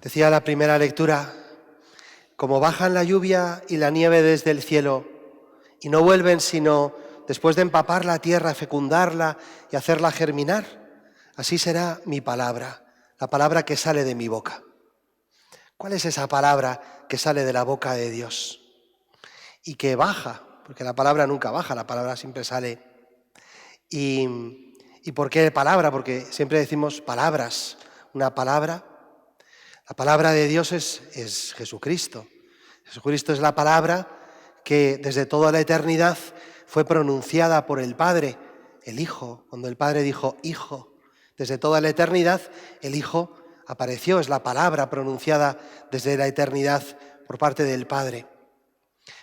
Decía la primera lectura, como bajan la lluvia y la nieve desde el cielo y no vuelven sino después de empapar la tierra, fecundarla y hacerla germinar, así será mi palabra, la palabra que sale de mi boca. ¿Cuál es esa palabra que sale de la boca de Dios? Y que baja, porque la palabra nunca baja, la palabra siempre sale. ¿Y por qué palabra? Porque siempre decimos palabras, una palabra. La palabra de Dios es Jesucristo. Jesucristo es la palabra que desde toda la eternidad fue pronunciada por el Padre, el Hijo. Cuando el Padre dijo Hijo, desde toda la eternidad el Hijo apareció, es la palabra pronunciada desde la eternidad por parte del Padre.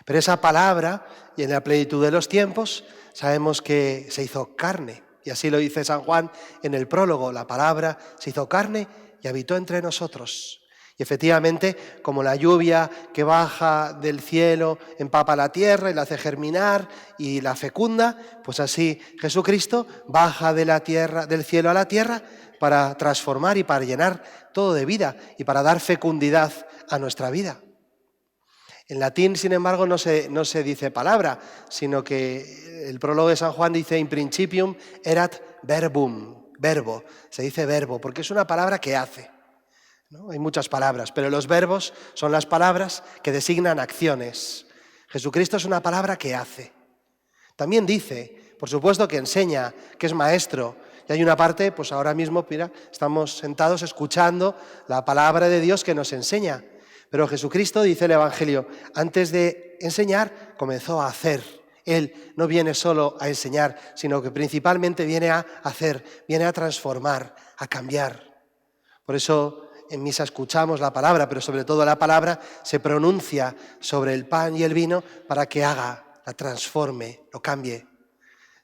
Pero esa palabra, y en la plenitud de los tiempos, sabemos que se hizo carne. Y así lo dice San Juan en el prólogo, la palabra se hizo carne y habitó entre nosotros. Y efectivamente, como la lluvia que baja del cielo empapa la tierra y la hace germinar y la fecunda, pues así Jesucristo baja de la tierra, del cielo a la tierra para transformar y para llenar todo de vida y para dar fecundidad a nuestra vida. En latín, sin embargo, no se dice palabra, sino que el prólogo de San Juan dice in principium erat verbum, verbo, se dice verbo, porque es una palabra que hace, ¿no? Hay muchas palabras, pero los verbos son las palabras que designan acciones. Jesucristo es una palabra que hace. También dice, por supuesto que enseña, que es maestro, y hay una parte, pues ahora mismo, mira, estamos sentados escuchando la palabra de Dios que nos enseña. Pero Jesucristo, dice el Evangelio, antes de enseñar, comenzó a hacer. Él no viene solo a enseñar, sino que principalmente viene a hacer, viene a transformar, a cambiar. Por eso en misa escuchamos la palabra, pero sobre todo la palabra se pronuncia sobre el pan y el vino para que haga, la transforme, lo cambie.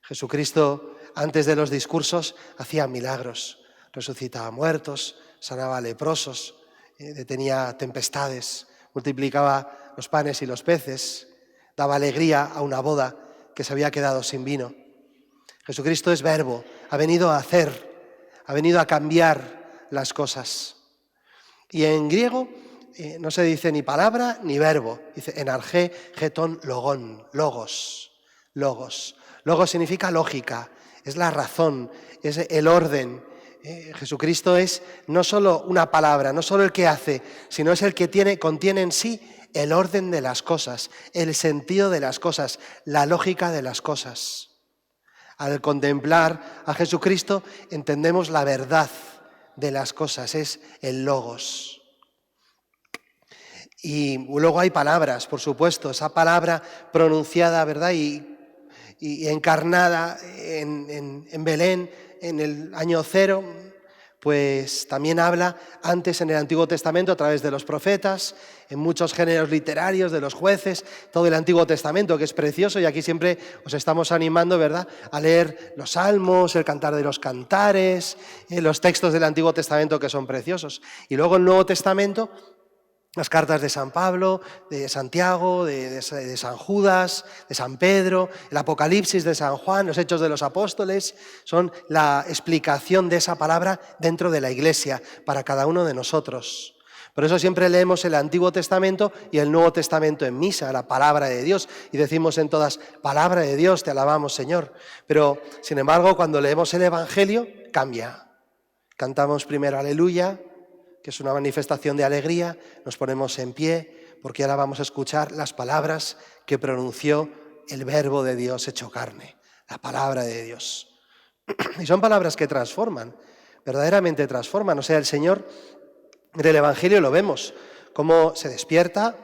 Jesucristo, antes de los discursos, hacía milagros, resucitaba muertos, sanaba leprosos, detenía tempestades, multiplicaba los panes y los peces, daba alegría a una boda que se había quedado sin vino. Jesucristo es verbo, ha venido a hacer, ha venido a cambiar las cosas. Y en griego no se dice ni palabra ni verbo, dice enargé, geton, logón, logos, logos. Logos significa lógica, es la razón, es el orden. Jesucristo es no solo una palabra, no solo el que hace, sino es el que contiene en sí el orden de las cosas, el sentido de las cosas, la lógica de las cosas. Al contemplar a Jesucristo entendemos la verdad de las cosas, es el logos. Y luego hay palabras, por supuesto, esa palabra pronunciada, ¿verdad? Y encarnada en Belén en el año 0, pues también habla antes en el Antiguo Testamento a través de los profetas, en muchos géneros literarios, de los jueces, todo el Antiguo Testamento que es precioso, y aquí siempre os estamos animando, ¿verdad?, a leer los salmos, el cantar de los cantares, los textos del Antiguo Testamento que son preciosos. Y luego el Nuevo Testamento, las cartas de San Pablo, de Santiago, de San Judas, de San Pedro, el Apocalipsis de San Juan, los Hechos de los Apóstoles, son la explicación de esa palabra dentro de la Iglesia, para cada uno de nosotros. Por eso siempre leemos el Antiguo Testamento y el Nuevo Testamento en misa, la palabra de Dios, y decimos en todas, palabra de Dios, te alabamos, Señor. Pero, sin embargo, cuando leemos el Evangelio, cambia. Cantamos primero Aleluya, que es una manifestación de alegría, nos ponemos en pie, porque ahora vamos a escuchar las palabras que pronunció el Verbo de Dios hecho carne, la palabra de Dios. Y son palabras que transforman, verdaderamente transforman. O sea, el Señor, en el Evangelio lo vemos, cómo se despierta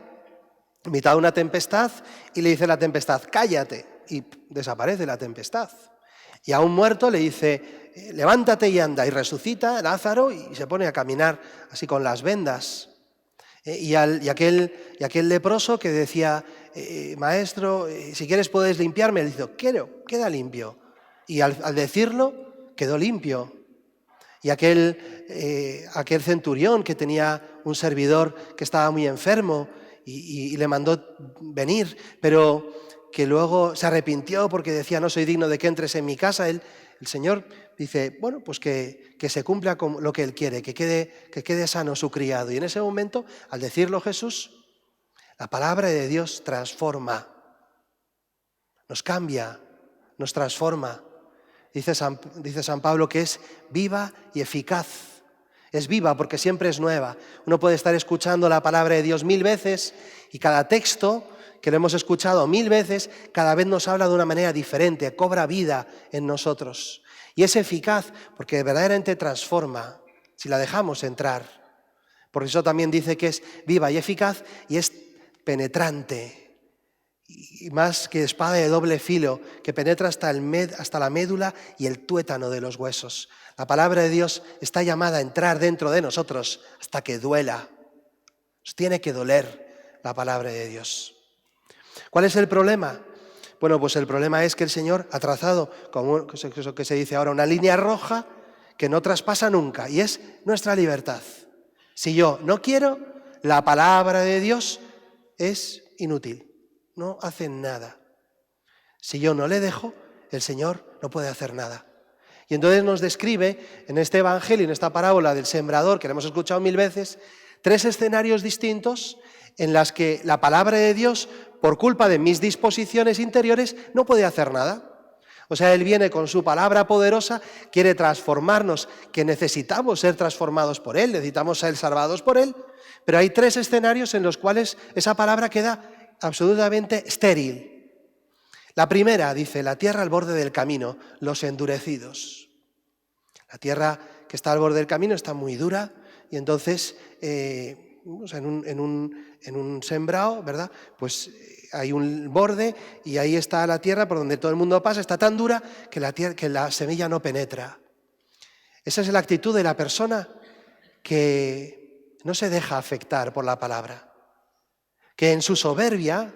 en mitad de una tempestad y le dice a la tempestad, cállate, y desaparece la tempestad. Y a un muerto le dice, levántate y anda, y resucita Lázaro y se pone a caminar así con las vendas. Y aquel leproso que decía, maestro, si quieres puedes limpiarme, le dice, quiero, queda limpio. Y al decirlo, quedó limpio. Y aquel centurión que tenía un servidor que estaba muy enfermo y le mandó venir, pero que luego se arrepintió porque decía, no soy digno de que entres en mi casa, él El Señor dice, bueno, pues que se cumpla con lo que Él quiere, que quede sano su criado. Y en ese momento, al decirlo Jesús, la palabra de Dios transforma, nos cambia, nos transforma. Dice San Pablo que es viva y eficaz. Es viva porque siempre es nueva. Uno puede estar escuchando la palabra de Dios 1000 veces y cada texto que lo hemos escuchado 1000 veces, cada vez nos habla de una manera diferente, cobra vida en nosotros. Y es eficaz porque verdaderamente transforma si la dejamos entrar. Por eso también dice que es viva y eficaz y es penetrante. Y más que espada de doble filo, que penetra hasta la médula y el tuétano de los huesos. La palabra de Dios está llamada a entrar dentro de nosotros hasta que duela. Nos tiene que doler la palabra de Dios. ¿Cuál es el problema? Bueno, pues el problema es que el Señor ha trazado, como eso que se dice ahora, una línea roja que no traspasa nunca, y es nuestra libertad. Si yo no quiero, la palabra de Dios es inútil. No hacen nada. Si yo no le dejo, el Señor no puede hacer nada. Y entonces nos describe en este evangelio, en esta parábola del sembrador, que la hemos escuchado 1000 veces, 3 escenarios distintos en las que la palabra de Dios, por culpa de mis disposiciones interiores, no puede hacer nada. O sea, Él viene con su palabra poderosa, quiere transformarnos, que necesitamos ser transformados por Él, necesitamos ser salvados por Él, pero hay 3 escenarios en los cuales esa palabra queda absolutamente estéril. La primera, dice, la tierra al borde del camino, los endurecidos. La tierra que está al borde del camino está muy dura y entonces en un sembrado, ¿verdad? Pues hay un borde y ahí está la tierra por donde todo el mundo pasa, está tan dura que la semilla no penetra. Esa es la actitud de la persona que no se deja afectar por la palabra, que en su soberbia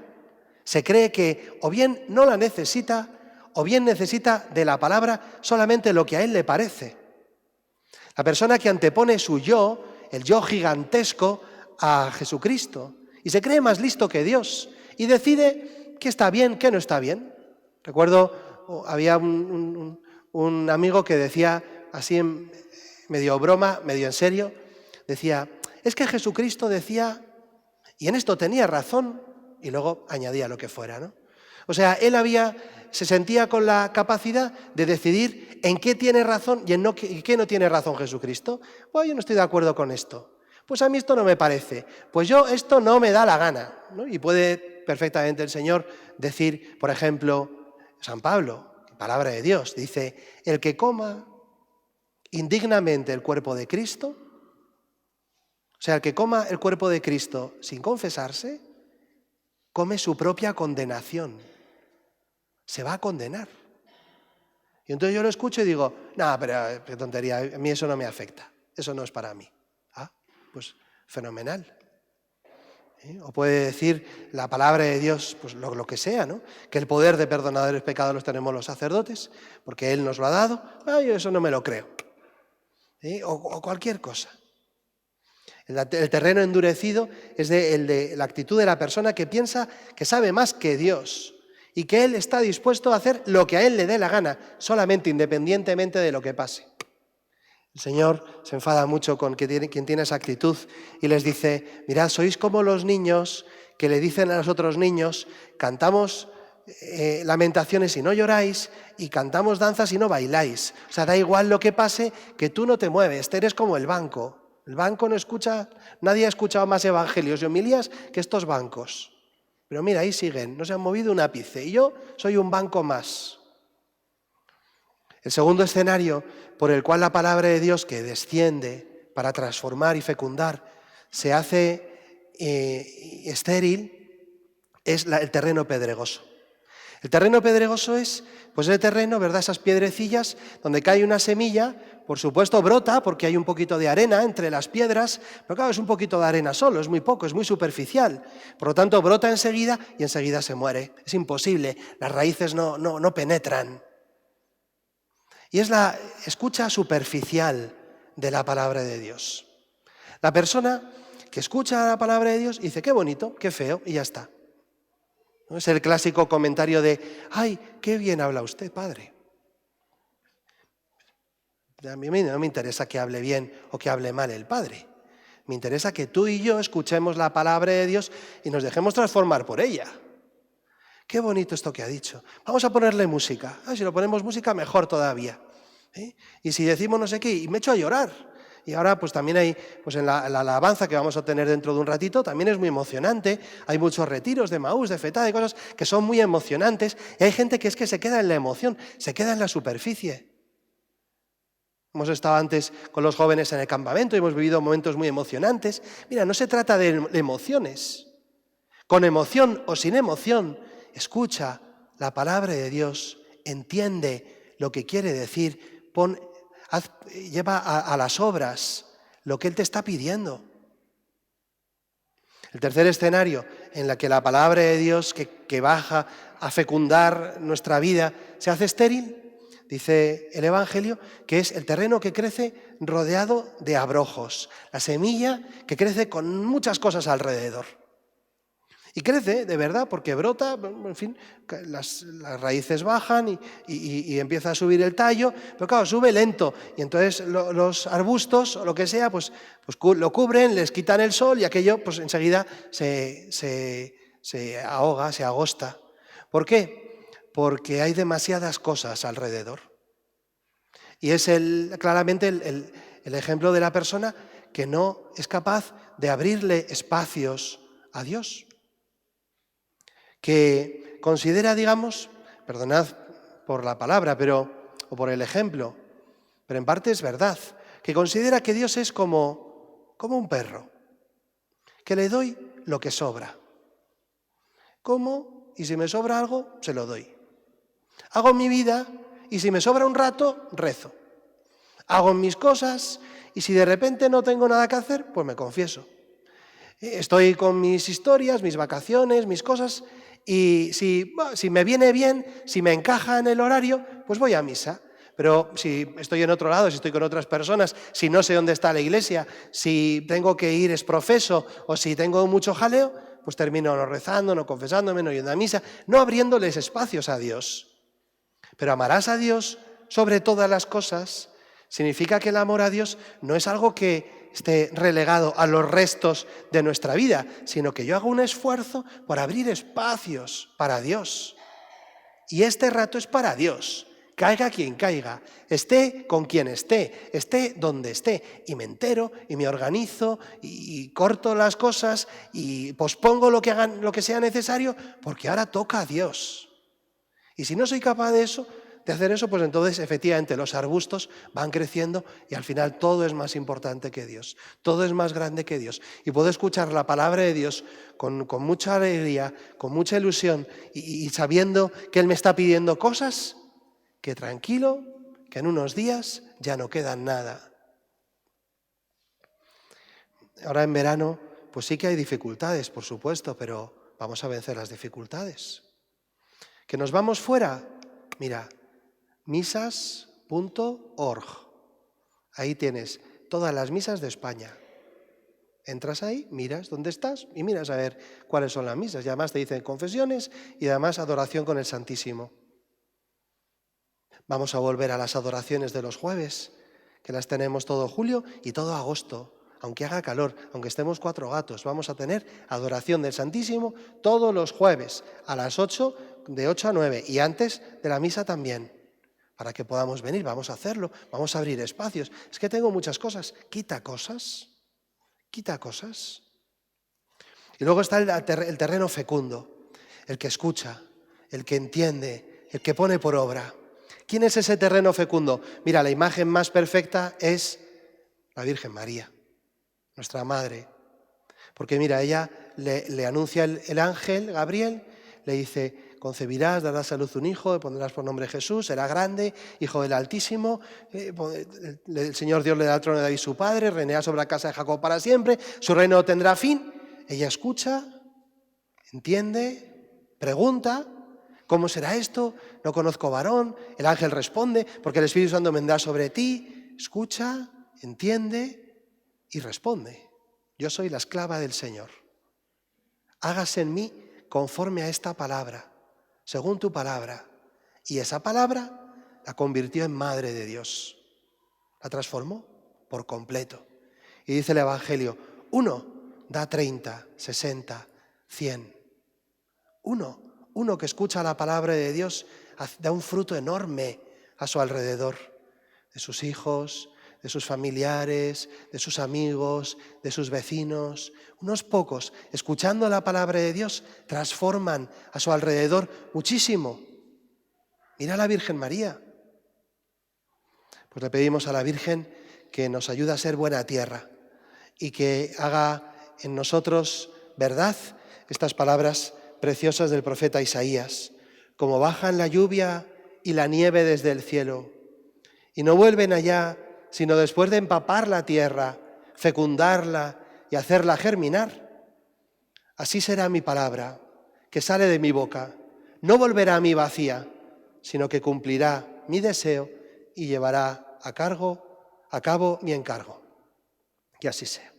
se cree que o bien no la necesita o bien necesita de la palabra solamente lo que a él le parece. La persona que antepone su yo, el yo gigantesco, a Jesucristo y se cree más listo que Dios y decide qué está bien, qué no está bien. Recuerdo, había un amigo que decía así medio broma, medio en serio, decía, es que Jesucristo decía, y en esto tenía razón, y luego añadía lo que fuera, ¿no? O sea, él se sentía con la capacidad de decidir en qué tiene razón y en qué no tiene razón Jesucristo. Pues yo no estoy de acuerdo con esto. Pues a mí esto no me parece. Pues yo esto no me da la gana, ¿no? Y puede perfectamente el Señor decir, por ejemplo, San Pablo, palabra de Dios, dice, el que coma indignamente el cuerpo de Cristo, o sea, el que coma el cuerpo de Cristo sin confesarse, come su propia condenación. Se va a condenar. Y entonces yo lo escucho y digo, no, pero qué tontería, a mí eso no me afecta, eso no es para mí. Ah, pues fenomenal. O puede decir la palabra de Dios, pues lo que sea, ¿no? Que el poder de perdonar los pecados los tenemos los sacerdotes, porque Él nos lo ha dado. Ah, yo eso no me lo creo. O cualquier cosa. El terreno endurecido es el de la actitud de la persona que piensa que sabe más que Dios y que Él está dispuesto a hacer lo que a Él le dé la gana, solamente independientemente de lo que pase. El Señor se enfada mucho con quien tiene esa actitud y les dice, mirad, sois como los niños que le dicen a los otros niños, cantamos lamentaciones y no lloráis y cantamos danzas y no bailáis. O sea, da igual lo que pase, que tú no te mueves, eres como el banco. El banco no escucha, nadie ha escuchado más evangelios y homilías que estos bancos. Pero mira, ahí siguen, no se han movido un ápice y yo soy un banco más. El segundo escenario por el cual la palabra de Dios que desciende para transformar y fecundar se hace estéril es el terreno pedregoso. El terreno pedregoso es pues el terreno, ¿verdad? Esas piedrecillas donde cae una semilla, por supuesto brota porque hay un poquito de arena entre las piedras, pero claro, es un poquito de arena solo, es muy poco, es muy superficial. Por lo tanto, brota enseguida y enseguida se muere. Es imposible, las raíces no penetran. Y es la escucha superficial de la palabra de Dios. La persona que escucha la palabra de Dios dice, qué bonito, qué feo, y ya está. ¿No? Es el clásico comentario de, ay, qué bien habla usted, padre. A mí no me interesa que hable bien o que hable mal el Padre. Me interesa que tú y yo escuchemos la palabra de Dios y nos dejemos transformar por ella. Qué bonito esto que ha dicho. Vamos a ponerle música. Si lo ponemos música, mejor todavía. Y si decimos no sé qué, y me echo a llorar. Y ahora pues también hay, pues en la alabanza que vamos a tener dentro de un ratito, también es muy emocionante. Hay muchos retiros de Maús, de Fetá, de cosas que son muy emocionantes. Y hay gente que es que se queda en la emoción, se queda en la superficie. Hemos estado antes con los jóvenes en el campamento y hemos vivido momentos muy emocionantes. Mira, no se trata de emociones. Con emoción o sin emoción, escucha la palabra de Dios, entiende lo que quiere decir, lleva a las obras lo que Él te está pidiendo. El tercer escenario en el que la palabra de Dios que baja a fecundar nuestra vida se hace estéril, dice el Evangelio, que es el terreno que crece rodeado de abrojos, la semilla que crece con muchas cosas alrededor. Y crece, de verdad, porque brota, en fin, las raíces bajan y empieza a subir el tallo, pero claro, sube lento. Y entonces los arbustos o lo que sea, pues lo cubren, les quitan el sol y aquello pues enseguida se ahoga, se agosta. ¿Por qué? Porque hay demasiadas cosas alrededor. Y es claramente el ejemplo de la persona que no es capaz de abrirle espacios a Dios. Que considera, digamos, perdonad por la palabra o por el ejemplo, pero en parte es verdad, que considera que Dios es como un perro, que le doy lo que sobra. Como, y si me sobra algo, se lo doy. Hago mi vida y si me sobra un rato, rezo. Hago mis cosas y si de repente no tengo nada que hacer, pues me confieso. Estoy con mis historias, mis vacaciones, mis cosas, y si me viene bien, si me encaja en el horario, pues voy a misa. Pero si estoy en otro lado, si estoy con otras personas, si no sé dónde está la iglesia, si tengo que ir exprofeso o si tengo mucho jaleo, pues termino no rezando, no confesándome, no yendo a misa, no abriéndoles espacios a Dios. Pero amarás a Dios sobre todas las cosas significa que el amor a Dios no es algo que esté relegado a los restos de nuestra vida, sino que yo hago un esfuerzo por abrir espacios para Dios. Y este rato es para Dios, caiga quien caiga, esté con quien esté donde esté, y me entero y me organizo y corto las cosas y pospongo lo que sea necesario, porque ahora toca a Dios. Y si no soy capaz de hacer eso, pues entonces efectivamente los arbustos van creciendo y al final todo es más importante que Dios, todo es más grande que Dios. Y puedo escuchar la palabra de Dios con mucha alegría, con mucha ilusión y sabiendo que Él me está pidiendo cosas que tranquilo, que en unos días ya no quedan nada. Ahora en verano, pues sí que hay dificultades, por supuesto, pero vamos a vencer las dificultades. ¿Que nos vamos fuera? Mira, misas.org. Ahí tienes todas las misas de España. Entras ahí, miras dónde estás y miras a ver cuáles son las misas. Y además te dicen confesiones y además adoración con el Santísimo. Vamos a volver a las adoraciones de los jueves, que las tenemos todo julio y todo agosto. Aunque haga calor, aunque estemos 4 gatos, vamos a tener adoración del Santísimo todos los jueves a las 8, de 8 a 9 y antes de la misa también. Para que podamos venir, vamos a hacerlo, vamos a abrir espacios. Es que tengo muchas cosas. Quita cosas. Y luego está el terreno fecundo, el que escucha, el que entiende, el que pone por obra. ¿Quién es ese terreno fecundo? Mira, la imagen más perfecta es la Virgen María, nuestra madre. Porque mira, ella le anuncia el ángel Gabriel, le dice: concebirás, darás a luz un hijo, le pondrás por nombre Jesús, será grande, hijo del Altísimo, el Señor Dios le dará el trono de David su padre, reinará sobre la casa de Jacob para siempre, su reino no tendrá fin. Ella escucha, entiende, pregunta: ¿cómo será esto? No conozco varón. El ángel responde: porque el Espíritu Santo vendrá sobre ti. Escucha, entiende y responde: yo soy la esclava del Señor. Hágase en mí conforme a esta palabra, según tu palabra. Y esa palabra la convirtió en Madre de Dios. La transformó por completo. Y dice el Evangelio, uno da 30, 60, 100. Uno que escucha la palabra de Dios da un fruto enorme a su alrededor, de sus hijos, de sus familiares, de sus amigos, de sus vecinos. Unos pocos, escuchando la palabra de Dios, transforman a su alrededor muchísimo. Mira a la Virgen María. Pues le pedimos a la Virgen que nos ayude a ser buena tierra y que haga en nosotros verdad estas palabras preciosas del profeta Isaías. Como bajan la lluvia y la nieve desde el cielo, y no vuelven allá, sino después de empapar la tierra, fecundarla y hacerla germinar, así será mi palabra, que sale de mi boca. No volverá a mí vacía, sino que cumplirá mi deseo y llevará a cabo mi encargo. Que así sea.